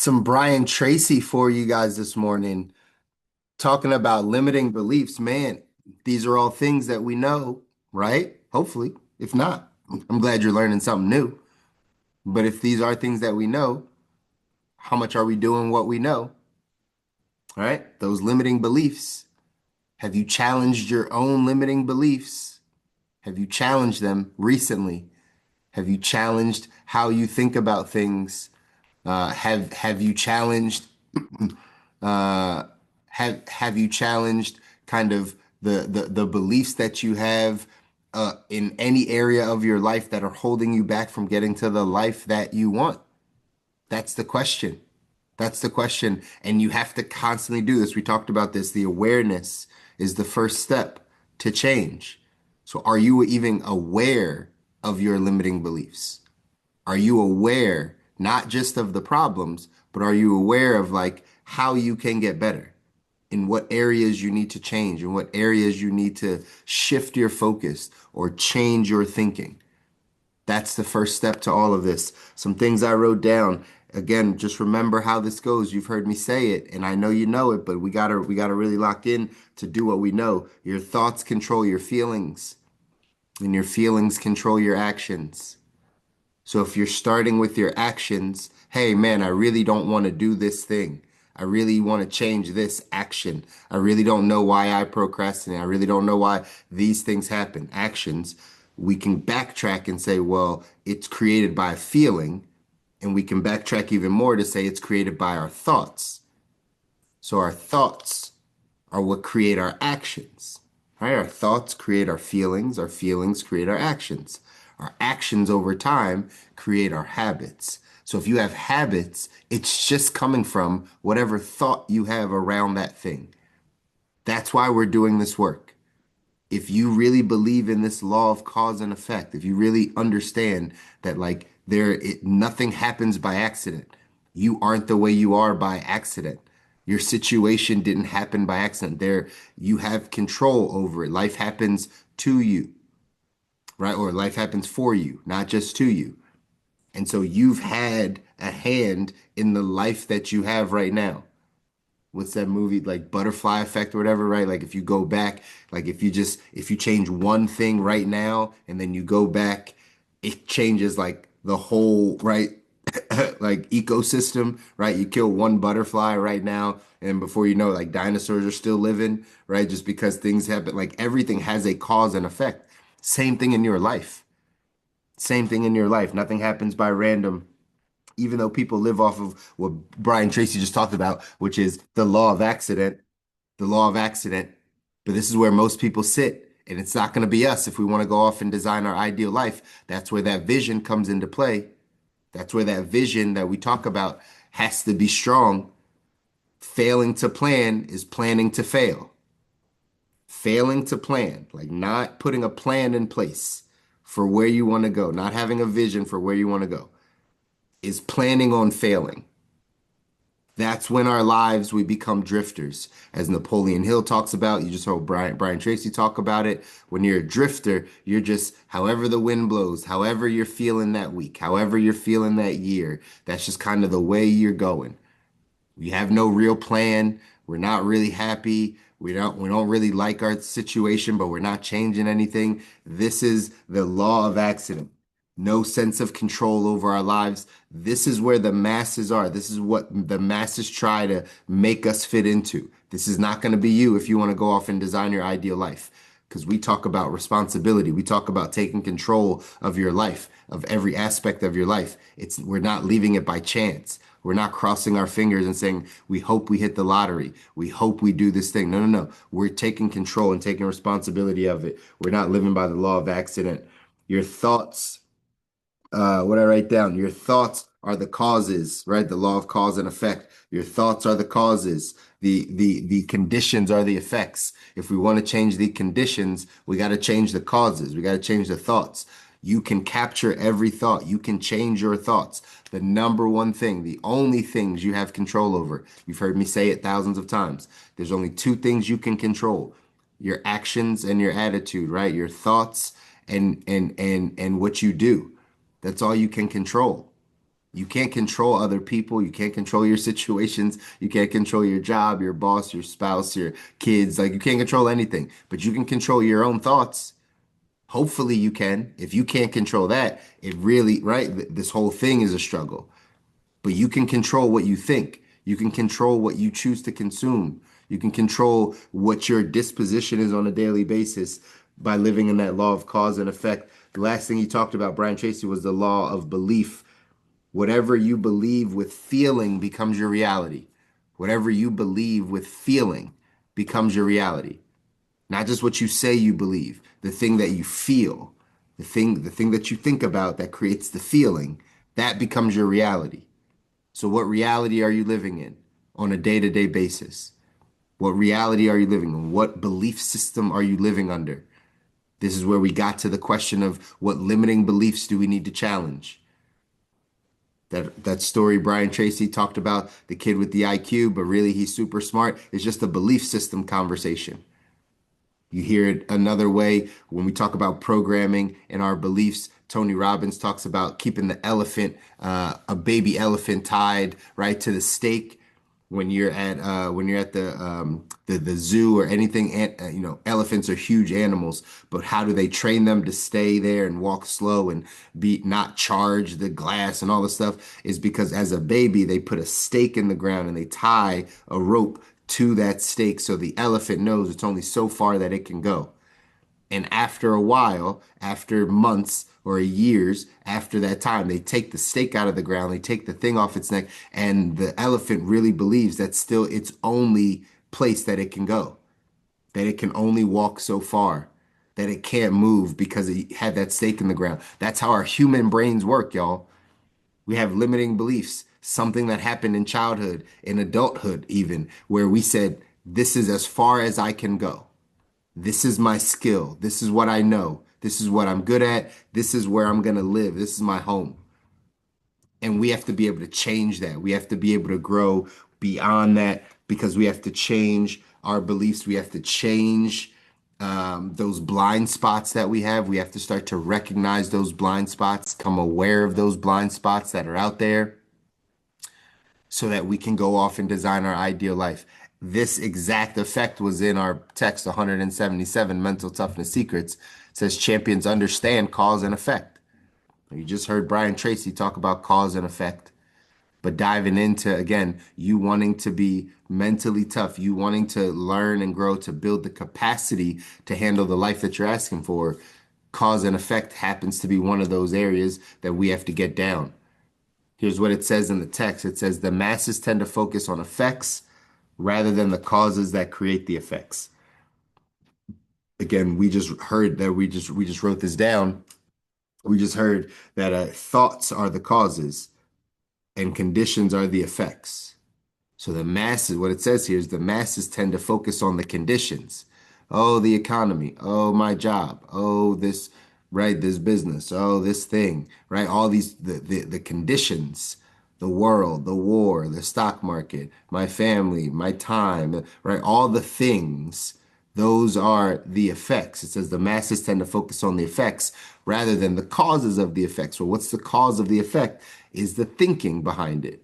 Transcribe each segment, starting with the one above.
Some Brian Tracy for you guys this morning, talking about limiting beliefs. Man, these are all things that we know, right? Hopefully. If not, I'm glad you're learning something new. But if these are things that we know, how much are we doing what we know? All right? Those limiting beliefs. Have you challenged your own limiting beliefs? Have you challenged them recently? Have you challenged how you think about things? Have you challenged uh, have you challenged kind of the beliefs that you have in any area of your life that are holding you back from getting to the life that you want? That's the question. That's the question. And you have to constantly do this. We talked about this. The awareness is the first step to change. So are you even aware of your limiting beliefs? Are you aware not just of the problems, but are you aware of like how you can get better? In what areas you need to change, in what areas you need to shift your focus or change your thinking? That's the first step to all of this. Some things I wrote down. Again, just remember how this goes. You've heard me say it, and I know you know it, but we gotta really lock in to do what we know. Your thoughts control your feelings, and your feelings control your actions. So if you're starting with your actions, hey man, I really don't want to do this thing. I really want to change this action. I really don't know why I procrastinate. I really don't know why these things happen. Actions, we can backtrack and say, well, it's created by a feeling. And we can backtrack even more to say it's created by our thoughts. So our thoughts are what create our actions. Right? Our thoughts create our feelings create our actions. Our actions over time create our habits. So if you have habits, it's just coming from whatever thought you have around that thing. That's why we're doing this work. If you really believe in this law of cause and effect, if you really understand that like nothing happens by accident, you aren't the way you are by accident. Your situation didn't happen by accident. You have control over it. Life happens to you, right? Or life happens for you, not just to you. And so you've had a hand in the life that you have right now. What's that movie like butterfly effect or whatever, right? Like if you go back, like if you change one thing right now and then you go back, it changes like the whole, right? Like ecosystem, right? You kill one butterfly right now, and before you know, like dinosaurs are still living, right? Just because things happen, like everything has a cause and effect. Same thing in your life. Same thing in your life. Nothing happens by random, even though people live off of what Brian Tracy just talked about, which is the law of accident. But this is where most people sit. And it's not going to be us if we want to go off and design our ideal life. That's where that vision comes into play. That's where that vision that we talk about has to be strong. Failing to plan is planning to fail. Failing to plan, like not putting a plan in place for where you want to go, not having a vision for where you want to go, is planning on failing. That's when our lives we become drifters. As Napoleon Hill talks about, you just heard Brian Tracy talk about it. When you're a drifter, you're just however the wind blows, however you're feeling that week, however you're feeling that year. That's just kind of the way you're going. We have no real plan. We're not really happy. We don't really like our situation, but we're not changing anything. This is the law of accident. No sense of control over our lives. This is where the masses are. This is what the masses try to make us fit into. This is not going to be you if you want to go off and design your ideal life. Because we talk about responsibility. We talk about taking control of your life, of every aspect of your life. We're not leaving it by chance. We're not crossing our fingers and saying, we hope we hit the lottery. We hope we do this thing. No, no, no. We're taking control and taking responsibility of it. We're not living by the law of accident. Your thoughts, what I write down, your thoughts are the causes, right? The law of cause and effect. Your thoughts are the causes. The conditions are the effects. If we want to change the conditions, we got to change the causes. We got to change the thoughts. You can capture every thought. You can change your thoughts. The number one thing, the only things you have control over. You've heard me say it thousands of times. There's only two things you can control: your actions and your attitude, right? Your thoughts and what you do. That's all you can control. You can't control other people. You can't control your situations. You can't control your job, your boss, your spouse, your kids. Like you can't control anything, but you can control your own thoughts. Hopefully you can. If you can't control that, it really, right? This whole thing is a struggle. But you can control what you think. You can control what you choose to consume. You can control what your disposition is on a daily basis by living in that law of cause and effect. The last thing he talked about, Brian Tracy, was the law of belief. Whatever you believe with feeling becomes your reality. Whatever you believe with feeling becomes your reality. Not just what you say you believe, the thing that you feel, the thing that you think about that creates the feeling, that becomes your reality. So what reality are you living in on a day-to-day basis? What reality are you living in? What belief system are you living under? This is where we got to the question of what limiting beliefs do we need to challenge? That story Brian Tracy talked about, the kid with the IQ, but really he's super smart. It's just a belief system conversation. You hear it another way when we talk about programming and our beliefs. Tony Robbins talks about keeping the elephant, a baby elephant tied right to the stake when you're at the zoo or anything. Elephants are huge animals, but how do they train them to stay there and walk slow and be not charge the glass and all this stuff is because as a baby they put a stake in the ground and they tie a rope to that stake so the elephant knows it's only so far that it can go. And after a while, after months or years after that time, they take the stake out of the ground, they take the thing off its neck, and the elephant really believes that's still its only place that it can go, that it can only walk so far, that it can't move because it had that stake in the ground. That's how our human brains work, y'all. We have limiting beliefs, something that happened in childhood, in adulthood, even, where we said, this is as far as I can go. This is my skill. This is what I know. This is what I'm good at. This is where I'm going to live. This is my home. And we have to be able to change that. We have to be able to grow beyond that because we have to change our beliefs. We have to change those blind spots that we have. We have to start to recognize those blind spots, become aware of those blind spots that are out there so that we can go off and design our ideal life. This exact effect was in our text 177, Mental Toughness Secrets. It says champions understand cause and effect. You just heard Brian Tracy talk about cause and effect, but diving into, again, you wanting to be mentally tough, you wanting to learn and grow to build the capacity to handle the life that you're asking for, cause and effect happens to be one of those areas that we have to get down. Here's what it says in the text. It says the masses tend to focus on effects rather than the causes that create the effects. Again, we just heard that we just wrote this down. We just heard that thoughts are the causes and conditions are the effects. So the masses, what it says here is the masses tend to focus on the conditions. Oh, the economy. Oh, my job. Oh, this, right, this business. Oh, this thing, right? All these, the conditions, the world, the war, the stock market, my family, my time, right? All the things, those are the effects. It says the masses tend to focus on the effects rather than the causes of the effects. Well, what's the cause of the effect? Is the thinking behind it.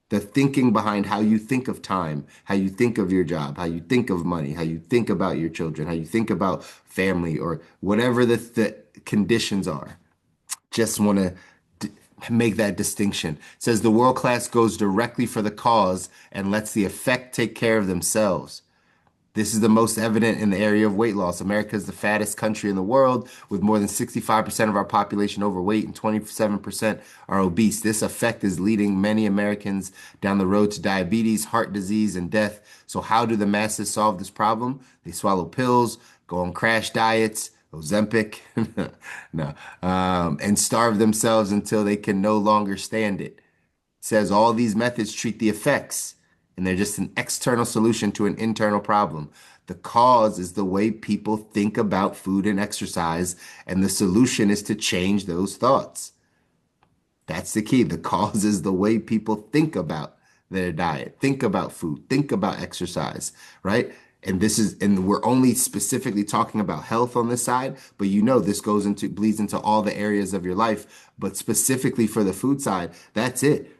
The thinking behind how you think of time, how you think of your job, how you think of money, how you think about your children, how you think about family, or whatever the conditions are. Just want to make that distinction. It says the world class goes directly for the cause and lets the effect take care of themselves. This is the most evident in the area of weight loss. America is the fattest country in the world, with more than 65% of our population overweight and 27% are obese. This effect is leading many Americans down the road to diabetes, heart disease, and death. So how do the masses solve this problem? They swallow pills, go on crash diets, Ozempic, no, and starve themselves until they can no longer stand it. Says all these methods treat the effects, and they're just an external solution to an internal problem. The cause is the way people think about food and exercise, and the solution is to change those thoughts. That's the key. The cause is the way people think about their diet, think about food, think about exercise, right? And we're only specifically talking about health on this side, but this bleeds into all the areas of your life. But specifically for the food side, that's it.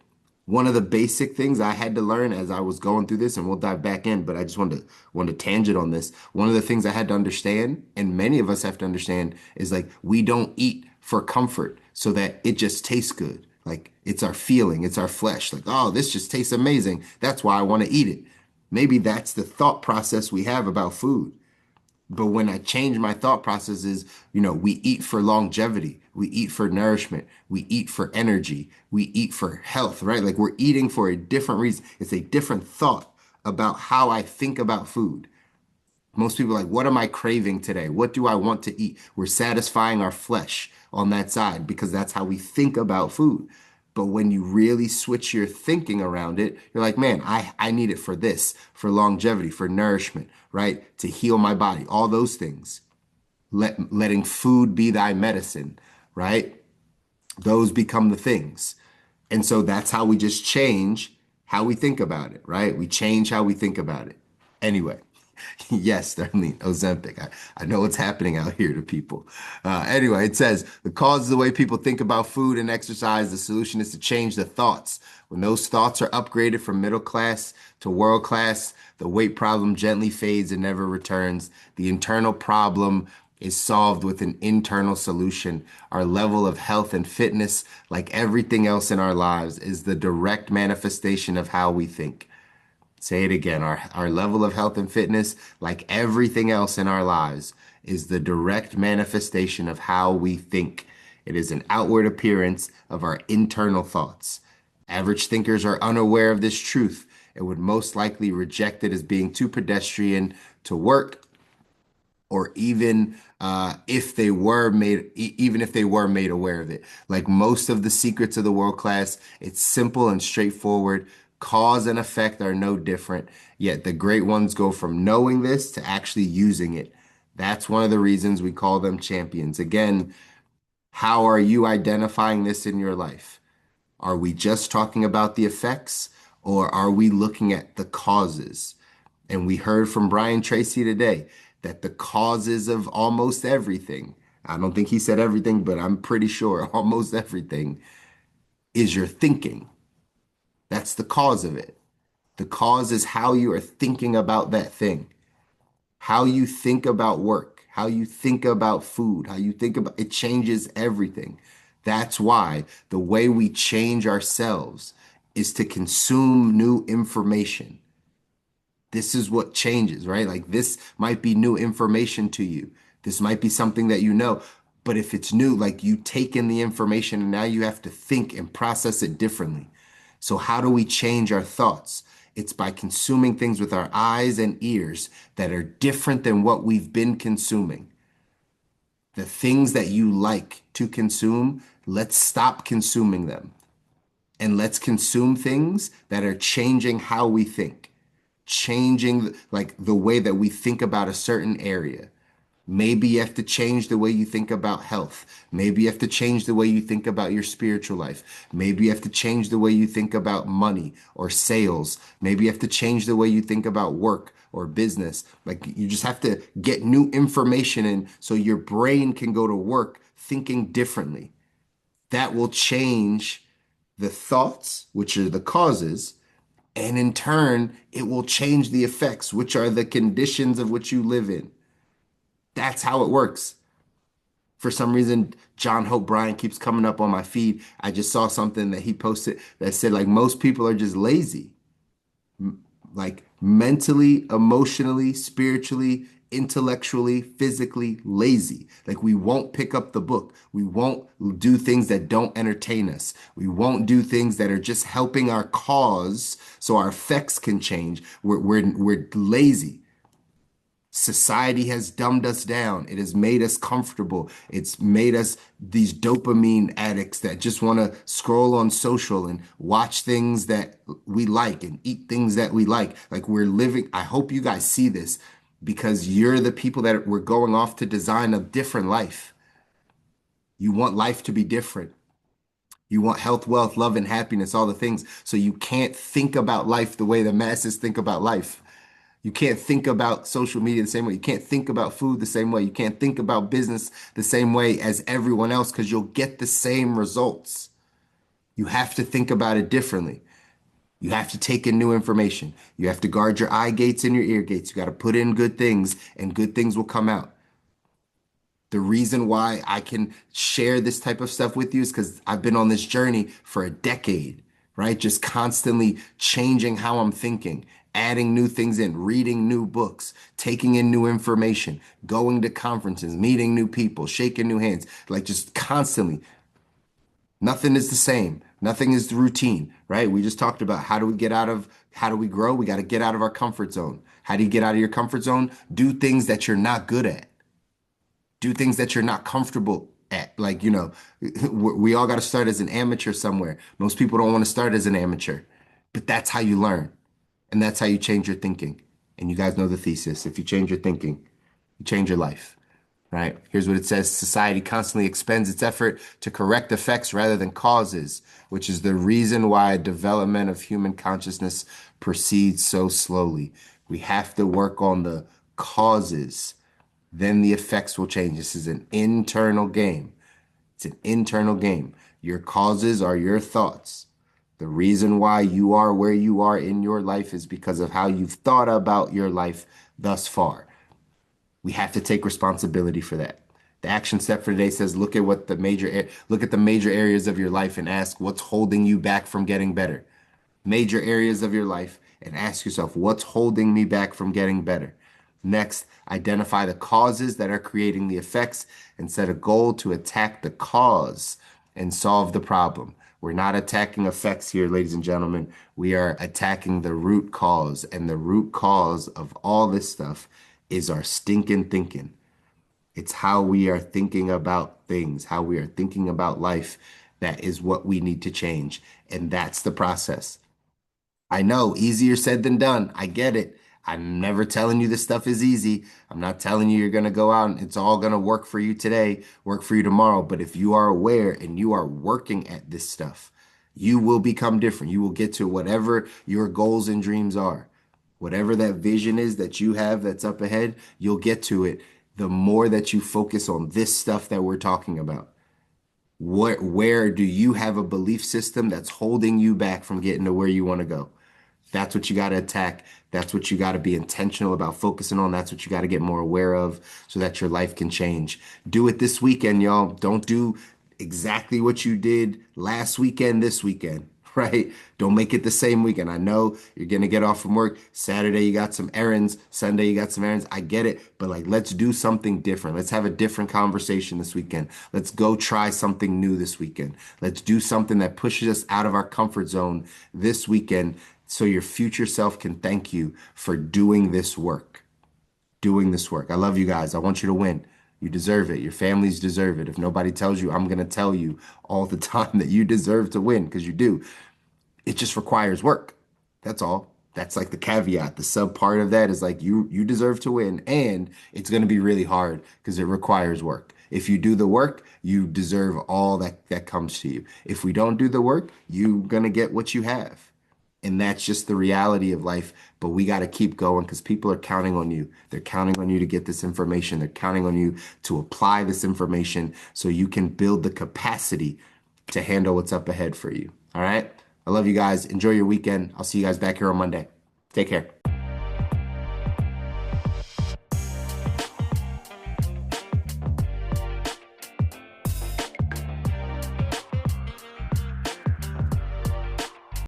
One of the basic things I had to learn as I was going through this, and we'll dive back in, but I just want to tangent on this. One of the things I had to understand, and many of us have to understand, is like we don't eat for comfort so that it just tastes good. Like it's our feeling, it's our flesh. Like, oh, this just tastes amazing. That's why I want to eat it. Maybe that's the thought process we have about food. But when I change my thought processes, we eat for longevity, we eat for nourishment, we eat for energy, we eat for health, right? Like we're eating for a different reason. It's a different thought about how I think about food. Most people are like, what am I craving today? What do I want to eat? We're satisfying our flesh on that side because that's how we think about food. But when you really switch your thinking around it, you're like, man, I need it for this, for longevity, for nourishment, right? To heal my body, all those things. Letting food be thy medicine, right? Those become the things. And so that's how we just change how we think about it, right? We change how we think about it. Anyway, yes, certainly Ozempic. I know what's happening out here to people. Anyway, it says the cause of the way people think about food and exercise, the solution is to change the thoughts. When those thoughts are upgraded from middle class to world class, the weight problem gently fades and never returns. The internal problem is solved with an internal solution. Our level of health and fitness, like everything else in our lives, is the direct manifestation of how we think. Say it again. Our level of health and fitness, like everything else in our lives, is the direct manifestation of how we think. It is an outward appearance of our internal thoughts. Average thinkers are unaware of this truth and would most likely reject it as being too pedestrian to work, or even if they were made aware of it. Like most of the secrets of the world class, it's simple and straightforward. Cause and effect are no different. Yet the great ones go from knowing this to actually using it. That's one of the reasons we call them champions. Again, how are you identifying this in your life? Are we just talking about the effects, or are we looking at the causes? And we heard from Brian Tracy today that the causes of almost everything, I don't think he said everything, but I'm pretty sure almost everything, is your thinking. That's the cause of it. The cause is how you are thinking about that thing, how you think about work, how you think about food, how you think about it changes everything. That's why the way we change ourselves is to consume new information. This is what changes, right? Like this might be new information to you. This might be something that you know. But if it's new, like you take in the information and now you have to think and process it differently. So how do we change our thoughts? It's by consuming things with our eyes and ears that are different than what we've been consuming. The things that you like to consume, let's stop consuming them. And let's consume things that are changing how we think, changing like the way that we think about a certain area. Maybe you have to change the way you think about health. Maybe you have to change the way you think about your spiritual life. Maybe you have to change the way you think about money or sales. Maybe you have to change the way you think about work or business. Like you just have to get new information in so your brain can go to work thinking differently. That will change the thoughts, which are the causes, and in turn, it will change the effects, which are the conditions of which you live in. That's how it works. For some reason, John Hope Bryant keeps coming up on my feed. I just saw something that he posted that said, like, most people are just lazy, like mentally, emotionally, spiritually, intellectually, physically lazy. Like we won't pick up the book. We won't do things that don't entertain us. We won't do things that are just helping our cause so our effects can change. We're lazy. Society has dumbed us down. It has made us comfortable. It's made us these dopamine addicts that just want to scroll on social and watch things that we like and eat things that we like. Like we're living, I hope you guys see this because you're the people that we're going off to design a different life. You want life to be different. You want health, wealth, love, and happiness, all the things. So you can't think about life the way the masses think about life. You can't think about social media the same way. You can't think about food the same way. You can't think about business the same way as everyone else because you'll get the same results. You have to think about it differently. You have to take in new information. You have to guard your eye gates and your ear gates. You got to put in good things, and good things will come out. The reason why I can share this type of stuff with you is because I've been on this journey for a decade, right? Just constantly changing how I'm thinking, adding new things in, reading new books, taking in new information, going to conferences, meeting new people, shaking new hands, like just constantly. Nothing is the same. Nothing is the routine, right? We just talked about how do we grow? We got to get out of our comfort zone. How do you get out of your comfort zone? Do things that you're not good at. Do things that you're not comfortable at. Like, we all got to start as an amateur somewhere. Most people don't want to start as an amateur, but that's how you learn. And that's how you change your thinking. And you guys know the thesis. If you change your thinking, you change your life, right? Here's what it says. Society constantly expends its effort to correct effects rather than causes, which is the reason why development of human consciousness proceeds so slowly. We have to work on the causes, then the effects will change. This is an internal game. It's an internal game. Your causes are your thoughts. The reason why you are where you are in your life is because of how you've thought about your life thus far. We have to take responsibility for that. The action step for today says look at the major areas of your life and ask what's holding you back from getting better. Major areas of your life and ask yourself, what's holding me back from getting better? Next, identify the causes that are creating the effects and set a goal to attack the cause and solve the problem. We're not attacking effects here, ladies and gentlemen. We are attacking the root cause, and the root cause of all this stuff is our stinking thinking. It's how we are thinking about things, how we are thinking about life. That is what we need to change. And that's the process. I know, easier said than done. I get it. I'm never telling you this stuff is easy. I'm not telling you you're going to go out and it's all going to work for you today, work for you tomorrow. But if you are aware and you are working at this stuff, you will become different. You will get to whatever your goals and dreams are. Whatever that vision is that you have that's up ahead, you'll get to it the more that you focus on this stuff that we're talking about. Where do you have a belief system that's holding you back from getting to where you want to go? That's what you got to attack. That's what you got to be intentional about focusing on. That's what you got to get more aware of so that your life can change. Do it this weekend, y'all. Don't do exactly what you did last weekend, this weekend, right? Don't make it the same weekend. I know you're going to get off from work. Saturday, you got some errands. Sunday, you got some errands. I get it. But like, let's do something different. Let's have a different conversation this weekend. Let's go try something new this weekend. Let's do something that pushes us out of our comfort zone this weekend so your future self can thank you for doing this work. Doing this work. I love you guys. I want you to win. You deserve it. Your families deserve it. If nobody tells you, I'm going to tell you all the time that you deserve to win because you do. It just requires work. That's all. That's like the caveat. The sub part of that is like you deserve to win and it's going to be really hard because it requires work. If you do the work, you deserve all that comes to you. If we don't do the work, you're going to get what you have. And that's just the reality of life. But we got to keep going because people are counting on you. They're counting on you to get this information. They're counting on you to apply this information so you can build the capacity to handle what's up ahead for you. All right. I love you guys. Enjoy your weekend. I'll see you guys back here on Monday. Take care.